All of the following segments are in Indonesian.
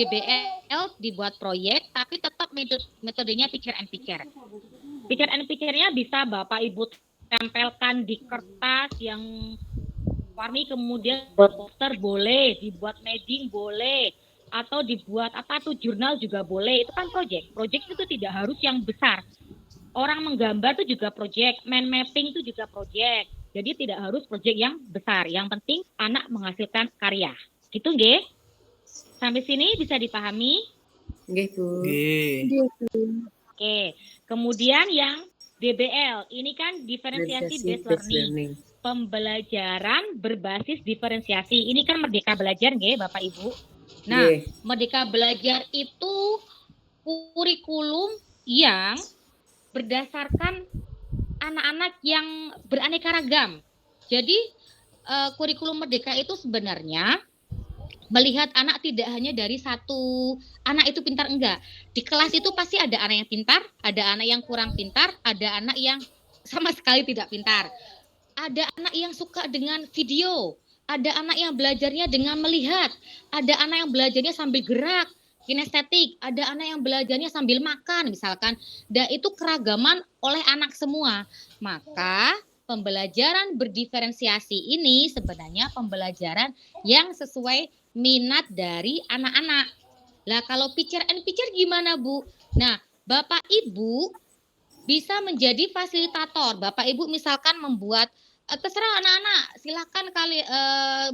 DBL dibuat proyek, tapi tetap metodenya picture and picture. Picture and picture-nya bisa Bapak Ibu tempelkan di kertas yang warni, kemudian buat poster boleh, dibuat mading boleh, atau dibuat jurnal juga boleh. Itu kan proyek. Proyek itu tidak harus yang besar. Orang menggambar itu juga proyek, mind mapping itu juga proyek. Jadi tidak harus proyek yang besar. Yang penting anak menghasilkan karya. Gitu nggih? Sampai sini bisa dipahami? Nggih, Bu. Oke. Kemudian yang DBL, ini kan diferensiasi based learning. Pembelajaran berbasis diferensiasi. Ini kan Merdeka Belajar nggih, Bapak Ibu. Nah, Merdeka Belajar itu kurikulum yang berdasarkan anak-anak yang beraneka ragam. Jadi kurikulum Merdeka itu sebenarnya melihat anak tidak hanya dari satu anak itu pintar, enggak. Di kelas itu pasti ada anak yang pintar, ada anak yang kurang pintar, ada anak yang sama sekali tidak pintar. Ada anak yang suka dengan video, ada anak yang belajarnya dengan melihat, ada anak yang belajarnya sambil gerak, kinestetik, ada anak yang belajarnya sambil makan misalkan. Dan itu keragaman oleh anak semua. Maka pembelajaran berdiferensiasi ini sebenarnya pembelajaran yang sesuai minat dari anak-anak. Lah kalau picture and picture gimana, Bu? Nah, Bapak Ibu bisa menjadi fasilitator. Bapak Ibu misalkan membuat terserah anak-anak, silakan kali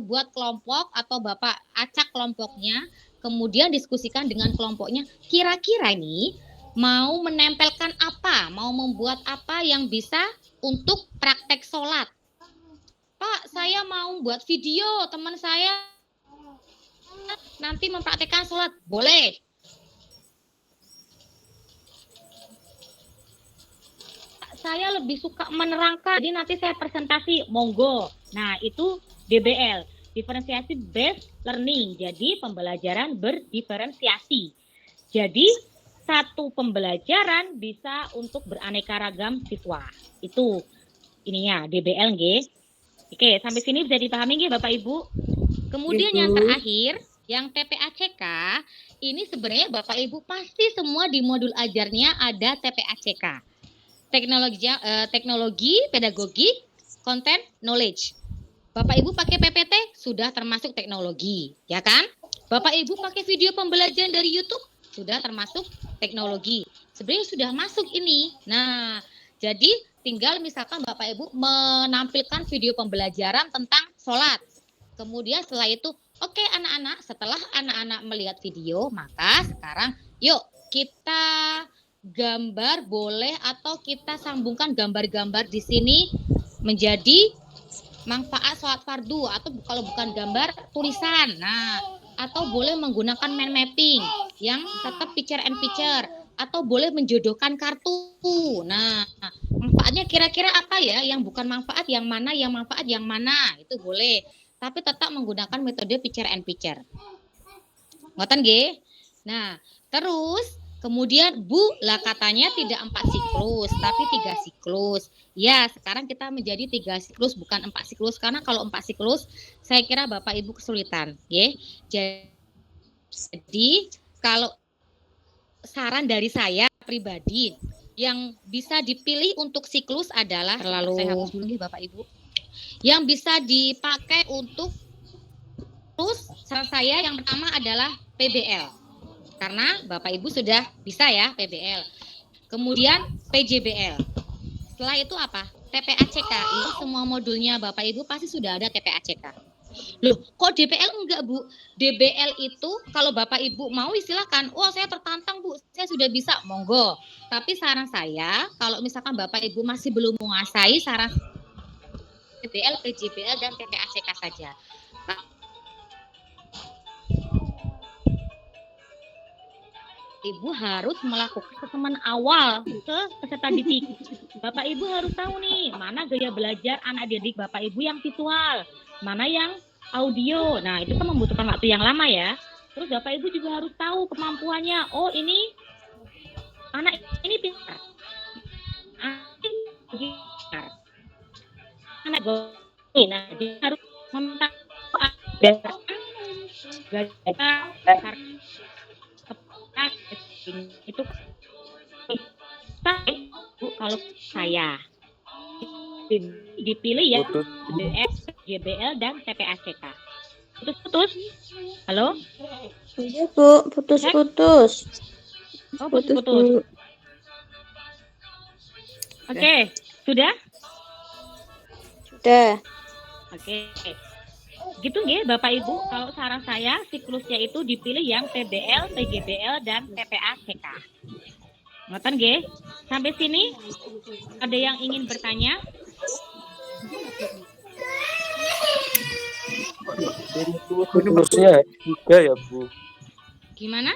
buat kelompok atau Bapak acak kelompoknya, kemudian diskusikan dengan kelompoknya. Kira-kira ini mau menempelkan apa, mau membuat apa yang bisa untuk praktek sholat. Pak, saya mau buat video teman saya nanti mempraktekkan sholat. Boleh. Saya lebih suka menerangkan, jadi nanti saya presentasi, monggo. Nah, itu DBL, diferensiasi based learning. Jadi pembelajaran berdiferensiasi. Jadi satu pembelajaran bisa untuk beraneka ragam siswa. Itu ininya DBL nggih. Oke, sampai sini bisa dipahami nggih Bapak Ibu? Kemudian yang terakhir, yang TPACK, ini sebenarnya Bapak Ibu pasti semua di modul ajarnya ada TPACK. Teknologi, pedagogik, content, knowledge. Bapak Ibu pakai PPT sudah termasuk teknologi, ya kan? Bapak Ibu pakai video pembelajaran dari YouTube sudah termasuk teknologi. Sebenarnya sudah masuk ini. Nah, jadi tinggal misalkan Bapak Ibu menampilkan video pembelajaran tentang sholat. Kemudian setelah itu, oke anak-anak, setelah anak-anak melihat video, maka sekarang yuk kita gambar boleh atau kita sambungkan gambar-gambar di sini menjadi manfaat sholat fardu, atau kalau bukan gambar tulisan. Nah, atau boleh menggunakan mind mapping yang tetap picture and picture, atau boleh menjodohkan kartu. Nah, manfaatnya kira-kira apa ya? Yang bukan manfaat yang mana, yang manfaat yang mana, itu boleh. Tapi tetap menggunakan metode picture and picture. Ngoten nggih? Nah, terus kemudian Bu, lah katanya tidak 4 siklus, tapi 3 siklus. Ya, sekarang kita menjadi 3 siklus, bukan 4 siklus. Karena kalau 4 siklus, saya kira Bapak Ibu kesulitan. Jadi, kalau saran dari saya pribadi, yang bisa dipilih untuk siklus adalah, saya hapus dulu nih Bapak Ibu, yang bisa dipakai untuk terus, saran saya yang pertama adalah PBL. Karena Bapak Ibu sudah bisa ya PBL. Kemudian PJBL. Setelah itu apa? TPACK. Ini semua modulnya Bapak Ibu pasti sudah ada TPACK. Loh, kok DPL enggak, Bu? DBL itu kalau Bapak Ibu mau silakan. Oh, saya tertantang, Bu. Saya sudah bisa, monggo. Tapi saran saya, kalau misalkan Bapak Ibu masih belum menguasai, saran DBL, PJBL, dan TPACK saja. Ibu harus melakukan assessment awal ke peserta didik. Bapak Ibu harus tahu nih, mana gaya belajar anak didik Bapak Ibu yang visual, mana yang audio. Nah, itu kan membutuhkan waktu yang lama ya. Terus Bapak Ibu juga harus tahu kemampuannya. Oh, ini anak ini pintar. Anak ini, nah, dia harus meminta dasar itu Bu, kalau saya dipilih ya DF, JBL dan TPACK. Putus-putus. Halo? Iya, Bu, putus-putus. Oh, putus-putus. Oke, sudah? Sudah. Oke. Gitu nggih Bapak Ibu, kalau saran saya siklusnya itu dipilih yang PBL, PGBL dan TPACK. Ngoten nggih? Sampai sini ada yang ingin bertanya? Siklusnya juga ya Bu. Gimana?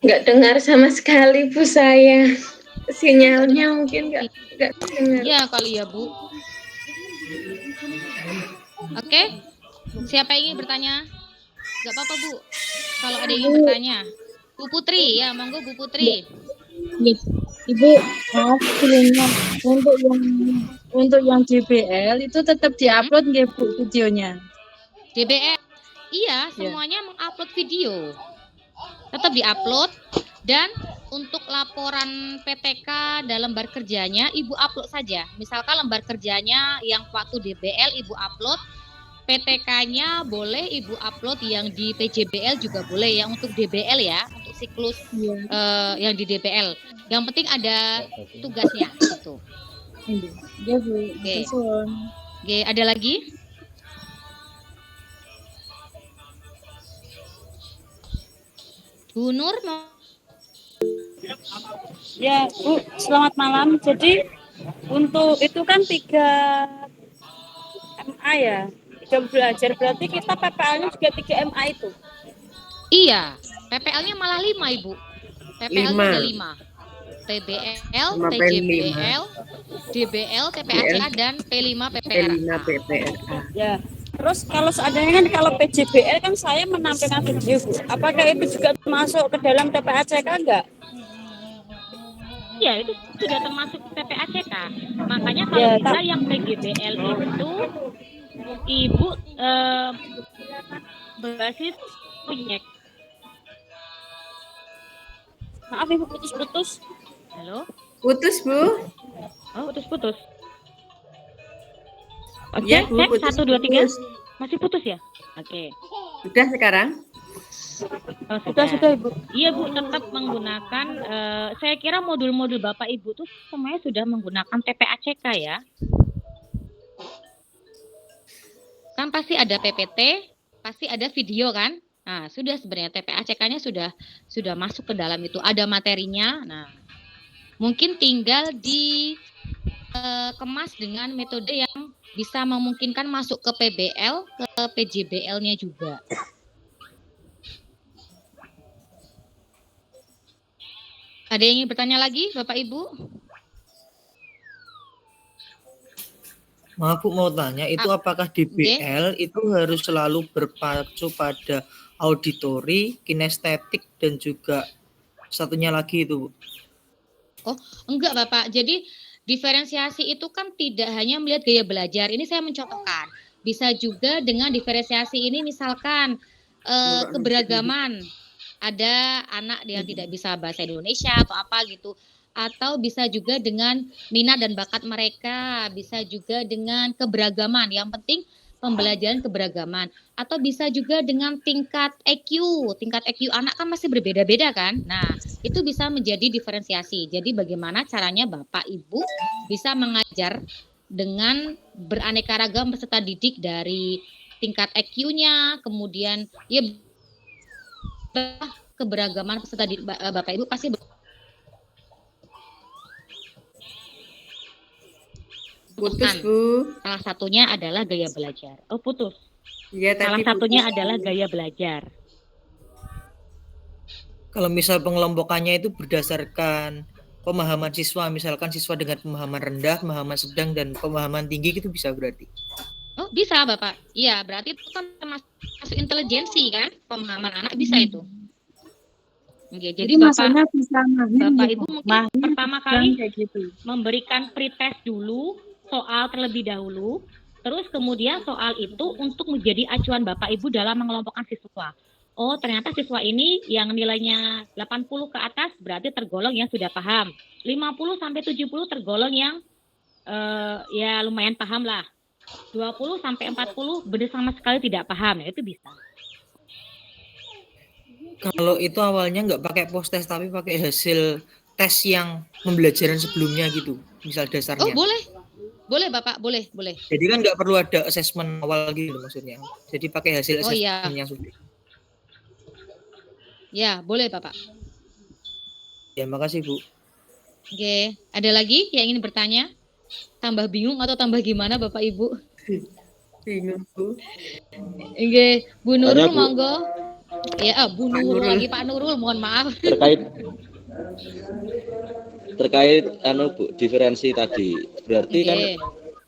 Nggak dengar sama sekali Bu saya. Sinyalnya mungkin nggak dengar. Iya kali ya Bu. Oke. Siapa yang ingin bertanya? Nggak apa-apa Bu. Kalau ada yang ingin bertanya. Bu Putri, ya monggo Bu Putri. Ibu, maaf sebelumnya untuk yang JBL itu tetap diupload nggih Bu videonya? JBL, iya semuanya mengupload video. Tetap diupload dan untuk laporan PTK dan lembar kerjanya Ibu upload saja. Misalkan lembar kerjanya yang waktu DBL Ibu upload, PTK-nya boleh Ibu upload, yang di PJBL juga boleh, yang untuk DBL ya, untuk siklus yang di DBL. Yang penting ada tugasnya gitu. Iya Bu. Oke. Oke, ada lagi? Bu Nur mau? Ya Bu, selamat malam. Jadi untuk itu kan 3 MA ya. Jam belajar berarti kita PPL-nya juga 3 MA itu. Iya, PPL-nya malah 5 Ibu. PPL-nya ada 5. PBL, PJBL, DBL, TPACK dan P5 PPRA. Ya. Terus kalau seandainya kan kalau PJBL kan saya menampilkan video Bu. Apakah itu juga masuk ke dalam TPACK enggak? Iya, itu sudah termasuk TPACK. Makanya kalau bisa yang PGBL itu Ibu berbasis proyek. Maaf Ibu putus-putus. Halo? Putus Bu. Oh, putus-putus. Oke, Iya, Bu, cek 1, 2, 3. putus. Masih putus ya? Oke. Sudah sekarang? Oh, Sudah Ibu. Iya Bu, tetap menggunakan, saya kira modul-modul Bapak Ibu tuh semuanya sudah menggunakan TPACK ya. Kan pasti ada PPT, pasti ada video kan? Nah, sudah sebenarnya TPACK-nya sudah masuk ke dalam itu, ada materinya. Nah, mungkin tinggal dikemas dengan metode yang bisa memungkinkan masuk ke PBL, ke PJBL-nya juga. Ada yang ingin bertanya lagi, Bapak Ibu? Maaf Bu, mau tanya, itu apakah DBL itu harus selalu berpacu pada auditori, kinestetik, dan juga satunya lagi itu Bu? Oh, enggak Bapak. Jadi diferensiasi itu kan tidak hanya melihat gaya belajar. Ini saya mencontohkan. Bisa juga dengan diferensiasi ini misalkan keberagaman. Ada anak yang tidak bisa bahasa Indonesia atau apa gitu. Atau bisa juga dengan minat dan bakat mereka. Bisa juga dengan keberagaman. Yang penting pembelajaran keberagaman. Atau bisa juga dengan tingkat EQ. Tingkat EQ anak kan masih berbeda-beda kan. Nah, itu bisa menjadi diferensiasi. Jadi bagaimana caranya Bapak Ibu bisa mengajar dengan beraneka ragam peserta didik dari tingkat EQ-nya, kemudian ya keberagaman peserta didik Bapak Ibu pasti Putus Bu. salah satunya adalah gaya belajar. Oh putus. Ya, salah satunya adalah gaya belajar. Kalau misal pengelompokannya itu berdasarkan pemahaman siswa, misalkan siswa dengan pemahaman rendah, pemahaman sedang, dan pemahaman tinggi, itu bisa berarti? Oh bisa Bapak. Iya, berarti itu kan termasuk intelijensi kan, pemahaman anak bisa itu. Oke, jadi Bapak Ibu mungkin pertama kali gitu, memberikan pretest dulu, soal terlebih dahulu, terus kemudian soal itu untuk menjadi acuan Bapak Ibu dalam mengelompokkan siswa. oh ternyata siswa ini yang nilainya 80 ke atas berarti tergolong yang sudah paham. 50 sampai 70 tergolong yang ya lumayan paham lah. 20 sampai 40 benar sama sekali tidak paham, ya itu bisa. Kalau itu awalnya nggak pakai post test tapi pakai hasil tes yang pembelajaran sebelumnya gitu, misal dasarnya. Oh boleh, boleh Bapak, boleh. Jadi kan nggak perlu ada asesmen awal gitu maksudnya. Jadi pakai hasil Oh iya, asesmennya sudah. ya boleh Bapak. Ya makasih Bu. Oke, ada lagi yang ingin bertanya? Tambah bingung atau tambah gimana Bapak Ibu? Bingung Bu. Oke, Bu Tanya, Nurul Bu. monggo. Ya, Bu Pak Nurul Nurul. lagi Pak Nurul, mohon maaf. terkait Bu, diferensi tadi. Berarti kan Oke.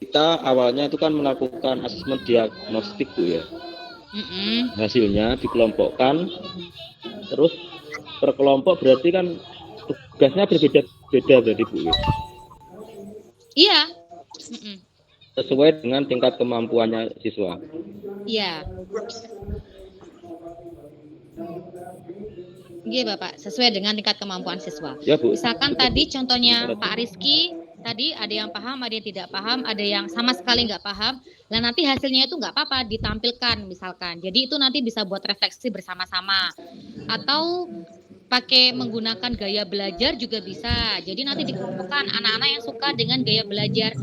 kita awalnya itu kan melakukan asesmen diagnostik Bu ya. Hasilnya dikelompokkan, terus per kelompok berarti kan tugasnya berbeda-beda berarti Bu ya. Iya. Sesuai dengan tingkat kemampuannya siswa. Iya. Iya Bapak, sesuai dengan tingkat kemampuan siswa. Ya Bu. Misalkan tadi contohnya Pak Rizky, tadi ada yang paham, ada yang tidak paham, ada yang sama sekali nggak paham. Nah nanti hasilnya itu nggak apa-apa ditampilkan misalkan. Jadi itu nanti bisa buat refleksi bersama-sama. Atau pakai menggunakan gaya belajar juga bisa. Jadi nanti dikelompokkan anak-anak yang suka dengan gaya belajar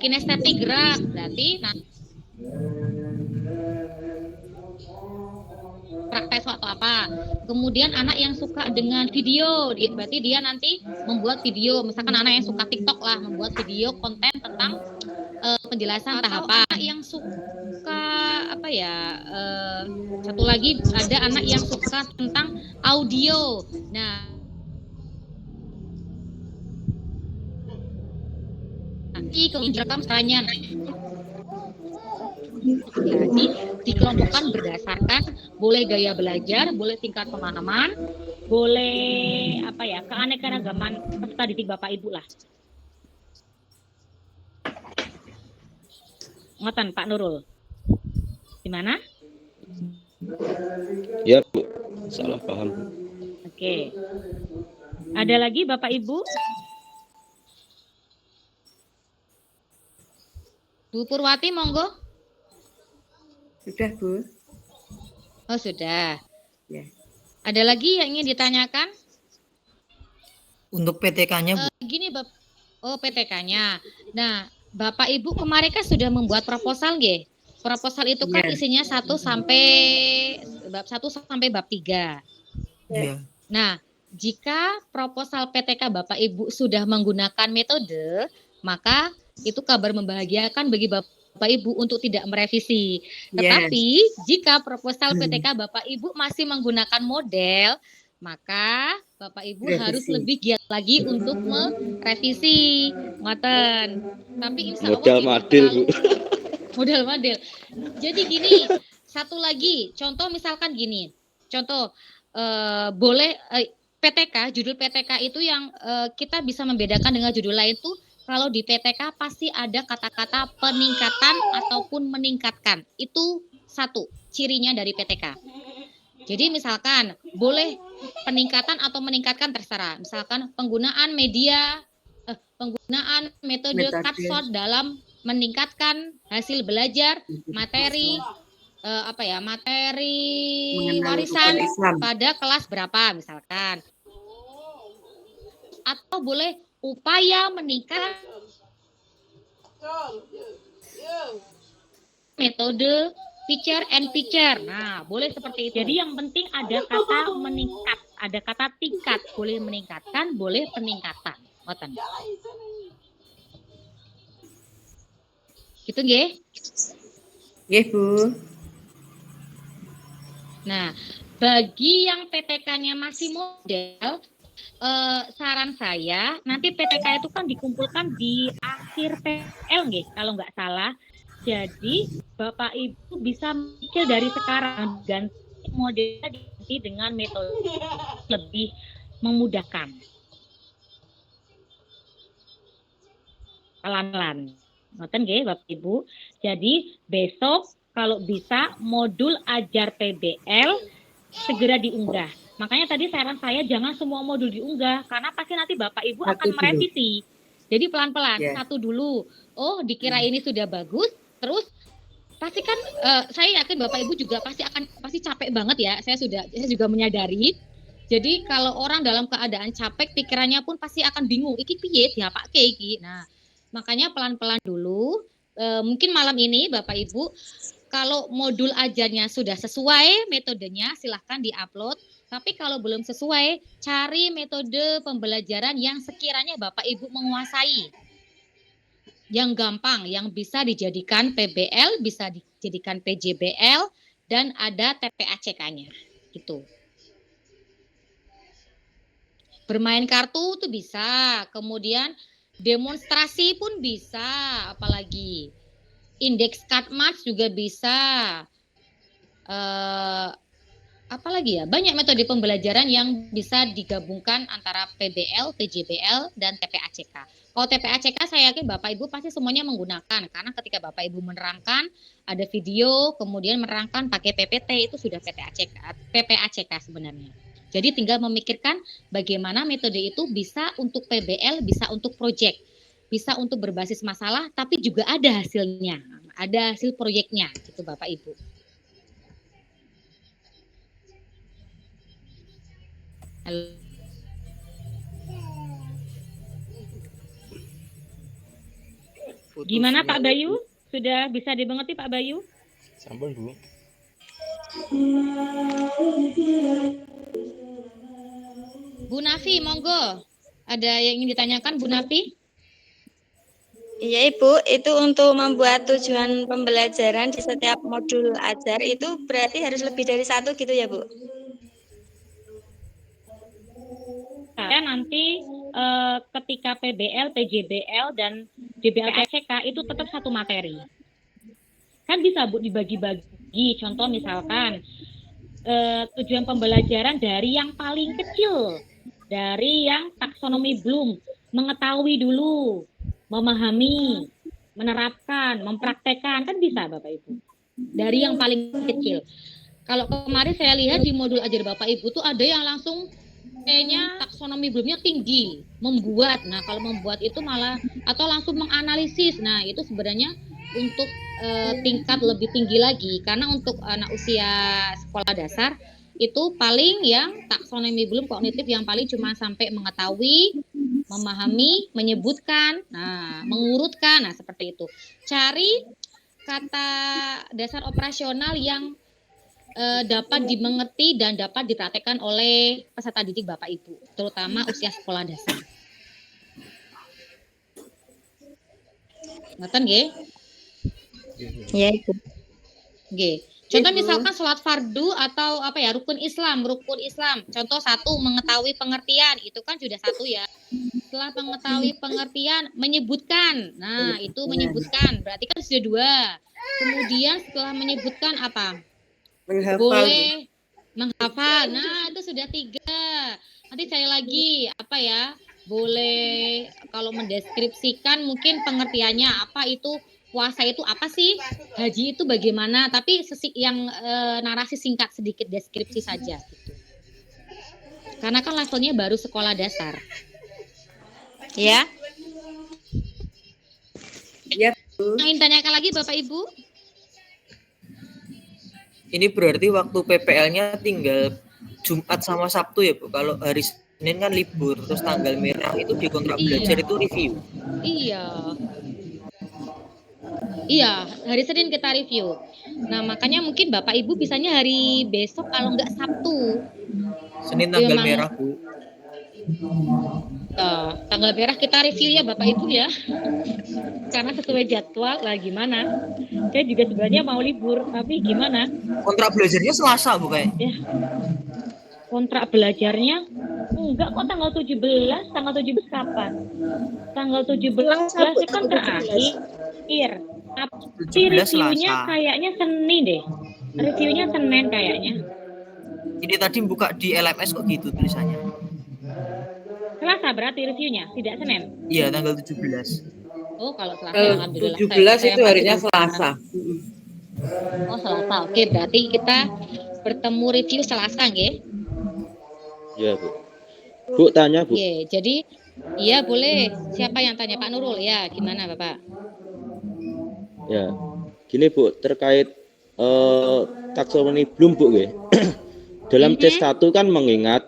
kinestetik gerak, berarti praktek atau apa. Kemudian anak yang suka dengan video, berarti dia nanti membuat video. Misalkan anak yang suka TikTok lah, membuat video konten tentang penjelasan tahapan. Anak yang suka apa ya? Satu lagi ada anak yang suka tentang audio. Nah, nanti kemudian rekam tanya. Jadi dikelompokkan berdasarkan boleh gaya belajar, boleh tingkat pemahaman, boleh apa ya, keanekaragaman peserta didik Bapak Ibu lah. Ngoten Pak Nurul. Gimana? Ya Bu, salah paham Bu. Oke. Ada lagi Bapak Ibu? Bu Purwati monggo. Sudah Bu. Oh sudah. Ya. Ada lagi yang ingin ditanyakan? Untuk PTK-nya Bu. Gini Bapak. Oh PTK-nya. Nah Bapak Ibu kemarin kan sudah membuat proposal nggih? Proposal itu kan isinya 1 sampai bab 1 sampai bab 3. Iya. Nah, jika proposal PTK Bapak Ibu sudah menggunakan metode, maka itu kabar membahagiakan bagi Bapak Ibu untuk tidak merevisi. Tetapi jika proposal PTK Bapak Ibu masih menggunakan model, maka Bapak Ibu harus lebih giat lagi untuk merevisi. Ngoten. Tapi insya Allah Modal madil Bu. Modal model. Jadi gini, satu lagi, contoh misalkan gini. Contoh boleh PTK, judul PTK itu yang kita bisa membedakan dengan judul lain tuh kalau di PTK pasti ada kata-kata peningkatan ataupun meningkatkan. Itu satu cirinya dari PTK. Jadi misalkan boleh peningkatan atau meningkatkan terserah. Misalkan penggunaan penggunaan metode Katsot dalam meningkatkan hasil belajar materi materi warisan pada kelas berapa misalkan. Atau boleh upaya meningkat metode feature and feature. Nah, boleh seperti itu. Jadi yang penting ada kata meningkat, ada kata tingkat, boleh meningkatkan, boleh peningkatan. Ngoten. Gitu nggih? Nggih, Bu. Nah, bagi yang PTK-nya masih model, saran saya nanti PTK itu kan dikumpulkan di akhir PL nggih, kalau nggak salah. Jadi Bapak Ibu bisa mikir dari sekarang ganti modelnya diganti dengan metode lebih memudahkan. Pelan-pelan. Ngoten nggih Bapak Ibu. Jadi besok kalau bisa modul ajar PBL segera diunggah. Makanya tadi saran saya jangan semua modul diunggah, karena pasti nanti Bapak Ibu akan merevisi. Jadi pelan-pelan, satu dulu. Oh, dikira ini sudah bagus, terus pasti kan saya yakin Bapak Ibu juga pasti capek banget ya. Saya juga menyadari. Jadi kalau orang dalam keadaan capek, pikirannya pun pasti akan bingung. Iki piye ya Pak Iki. Nah, makanya pelan-pelan dulu. Mungkin malam ini Bapak Ibu, kalau modul ajarnya sudah sesuai metodenya, silahkan diupload. Tapi kalau belum sesuai, cari metode pembelajaran yang sekiranya Bapak Ibu menguasai. Yang gampang, yang bisa dijadikan PBL, bisa dijadikan PJBL, dan ada TPACK-nya. Gitu. Bermain kartu itu bisa, kemudian demonstrasi pun bisa, apalagi indeks card match juga bisa, apalagi ya, banyak metode pembelajaran yang bisa digabungkan antara PBL, PJBL, dan TPACK. Kalau TPACK saya yakin Bapak Ibu pasti semuanya menggunakan, karena ketika Bapak Ibu menerangkan, ada video, kemudian menerangkan pakai PPT, itu sudah PPACK sebenarnya. Jadi tinggal memikirkan bagaimana metode itu bisa untuk PBL, bisa untuk proyek, bisa untuk berbasis masalah, tapi juga ada hasilnya, ada hasil proyeknya, gitu Bapak Ibu. Halo. Gimana Pak Bayu? Sudah bisa dimengerti Pak Bayu? Sampun Bu. Bu Nafi, monggo. Ada yang ingin ditanyakan Bu Nafi? Iya Ibu, itu untuk membuat tujuan pembelajaran di setiap modul ajar itu berarti harus lebih dari satu gitu ya Bu? Saya nanti ketika PBL, PJBL, dan DBLCK itu tetap satu materi. Kan bisa Bu dibagi-bagi, contoh misalkan tujuan pembelajaran dari yang paling kecil, dari yang taksonomi Bloom, mengetahui dulu, memahami, menerapkan, mempraktekkan, kan bisa Bapak Ibu. Dari yang paling kecil. Kalau kemarin saya lihat di modul ajar Bapak Ibu tuh ada yang langsung kayaknya taksonomi Bloomnya tinggi, membuat. Nah, kalau membuat itu malah atau langsung menganalisis. Nah, itu sebenarnya untuk tingkat lebih tinggi lagi, karena untuk anak usia sekolah dasar itu paling yang taksonomi Bloom kognitif yang paling cuma sampai mengetahui, memahami, menyebutkan, nah mengurutkan, nah seperti itu. Cari kata dasar operasional yang dapat dimengerti dan dapat dipraktekkan oleh peserta didik Bapak Ibu, terutama usia sekolah dasar. Ngeten nggih? Iya Ibu. Nggih. Contoh misalkan sholat fardu atau apa ya, rukun Islam. Contoh satu, mengetahui pengertian, itu kan sudah satu ya. Setelah mengetahui pengertian, menyebutkan. Nah, itu menyebutkan, berarti kan sudah dua. Kemudian setelah menyebutkan apa? Menghafal. Boleh menghafal. Nah, itu sudah tiga. Nanti cari lagi, apa ya? Boleh kalau mendeskripsikan mungkin pengertiannya apa itu. Puasa itu apa sih? Haji itu bagaimana? Tapi yang narasi singkat sedikit deskripsi saja gitu. Karena kan levelnya baru sekolah dasar. Ya. Iya, Bu. Ingin tanyakan lagi Bapak Ibu? Ini berarti waktu PPL-nya tinggal Jumat sama Sabtu ya Bu. Kalau hari Senin kan libur, terus tanggal merah itu di kontrak belajar itu review. Iya, hari Senin kita review. Nah, makanya mungkin Bapak Ibu bisanya hari besok kalau nggak Sabtu. Senin tanggal merah, Bu. Tanggal merah kita review ya Bapak Ibu ya. Karena sesuai jadwal lah gimana. Saya juga sebenarnya mau libur, tapi gimana? Kontrak belajarnya Selasa Bu kayak. Ya. Kontrak belajarnya enggak kok tanggal 17 kapan? Tanggal 17 itu kan terakhir. Tapi reviewnya kayaknya Senin deh. Reviewnya Senin kayaknya. Ini tadi buka di LMS kok gitu tulisannya. Selasa berarti reviewnya, tidak Senin? Iya, tanggal 17. Oh, kalau Selasa alhamdulillah. 17 itu harinya Selasa. Oh, Selasa. Oke, berarti kita bertemu review Selasa nggih? Ya, Bu. Bu tanya, Bu. Nggih, jadi iya boleh. Siapa yang tanya? Pak Nurul ya, gimana Bapak? Ya. Gini, Bu, terkait taksonomi Bloom, Bu, nggih. Dalam C1 kan mengingat,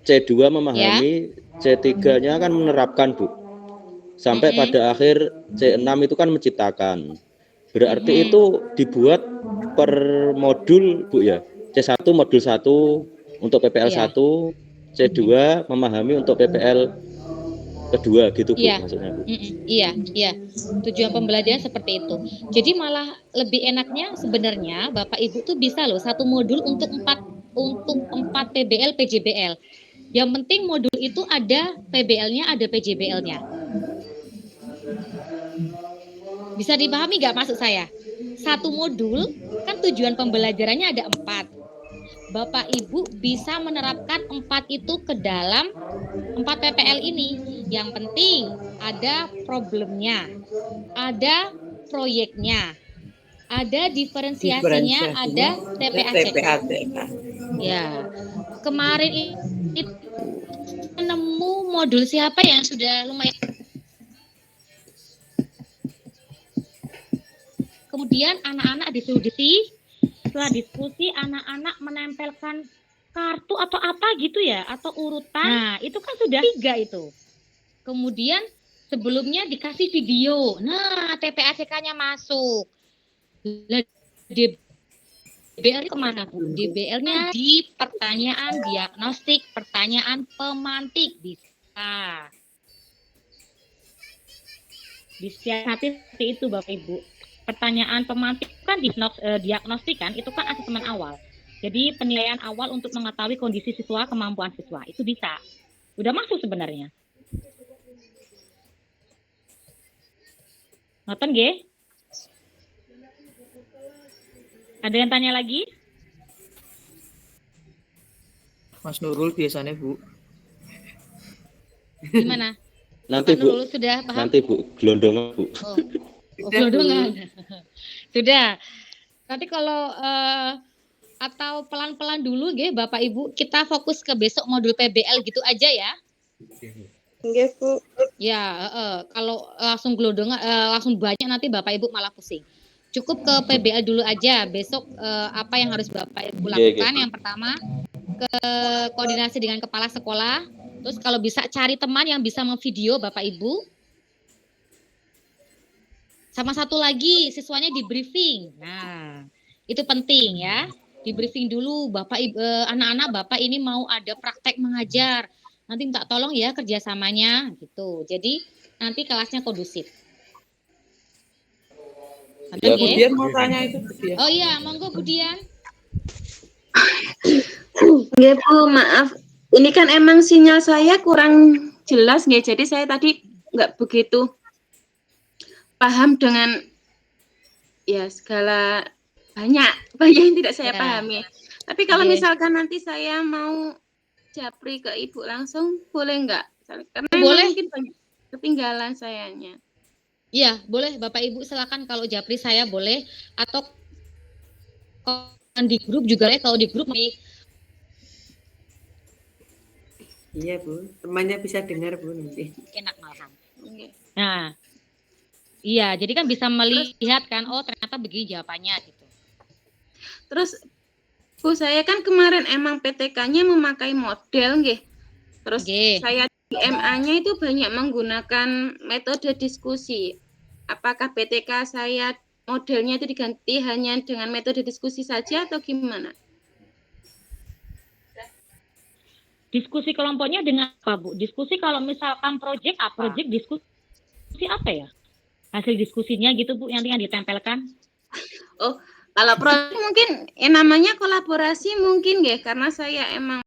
C2 memahami, C3-nya kan menerapkan, Bu. Sampai pada akhir C6 itu kan menciptakan. Berarti itu dibuat per modul, Bu ya. C1 modul 1 untuk PPL 1, C2 memahami untuk PPL kedua gitu, Bu, maksudnya, Bu. Iya. Tujuan pembelajaran seperti itu. Jadi malah lebih enaknya sebenarnya Bapak Ibu tuh bisa loh satu modul untuk 4 PBL PJBL. Yang penting modul itu ada PBL-nya, ada PJBL-nya. Bisa dipahami nggak maksud saya? Satu modul kan tujuan pembelajarannya ada 4. Bapak Ibu bisa menerapkan 4 itu ke dalam 4 PPL ini. Yang penting ada problemnya, ada proyeknya, ada diferensiasinya, ada TPA-CK. Ya, kemarin itu nemu modul siapa yang sudah lumayan. Kemudian anak-anak disuruh setelah diskusi anak-anak menempelkan kartu atau apa gitu ya, atau urutan. Nah, itu kan sudah 3 itu. Kemudian sebelumnya dikasih video. Nah, TPA-CK-nya masuk. DBL kemana, Bu? DBL-nya di pertanyaan diagnostik, pertanyaan pemantik. Bisa. Bisa seperti itu, Bapak Ibu. Pertanyaan pemantik kan diagnostik kan, itu kan asesmen awal. Jadi penilaian awal untuk mengetahui kondisi siswa, kemampuan siswa. Itu bisa. Udah masuk sebenarnya. Ngoten nggih? Ada yang tanya lagi? Mas Nurul biasanya, Bu. Gimana? Nanti, Pak Bu. Nurul sudah paham? Nanti, Bu. Gelondongan, Bu. Gelondongan. Sudah. Nanti kalau atau pelan-pelan dulu nggih Bapak Ibu, kita fokus ke besok modul PBL gitu aja ya. Nggih, Bu. Ya, kalau langsung gelondongan langsung banyak nanti Bapak Ibu malah pusing. Cukup ke PBL dulu aja. Besok apa yang harus Bapak Ibu lakukan? Yang pertama ke koordinasi dengan kepala sekolah. Terus kalau bisa cari teman yang bisa memvideo Bapak Ibu. Sama satu lagi siswanya di briefing. Nah, itu penting ya. Di briefing dulu Bapak Ibu, anak-anak Bapak ini mau ada praktek mengajar. Nanti minta tolong ya kerjasamanya gitu. Jadi nanti kelasnya kondusif. Ya, Budian mau tanya itu, Budian. Oh iya, monggo Budian. Nggih, Bu, maaf. Ini kan emang sinyal saya kurang jelas nggih. Jadi saya tadi nggak begitu paham dengan ya segala banyak yang tidak saya pahami. Tapi kalau misalkan nanti saya mau japri ke Ibu langsung, boleh nggak? Karena boleh. Mungkin banyak ketinggalan sayanya. Iya, boleh Bapak Ibu silakan kalau japri saya boleh, atau di grup juga ya, kalau di grup Iya, Bu. Temannya bisa dengar, Bu, nanti. Enak malahan. Nah, iya, jadi kan bisa melihat kan, oh ternyata begini jawabannya gitu. Terus Bu, saya kan kemarin emang PTK-nya memakai model nggih. Terus saya di MA-nya itu banyak menggunakan metode diskusi. Apakah PTK saya modelnya itu diganti hanya dengan metode diskusi saja atau gimana? Diskusi kelompoknya dengan apa, Bu? Diskusi kalau misalkan proyek apa? Proyek diskusi apa ya? Hasil diskusinya gitu, Bu, yang ditempelkan. Oh, kalau proyek mungkin namanya kolaborasi mungkin ya, karena saya emang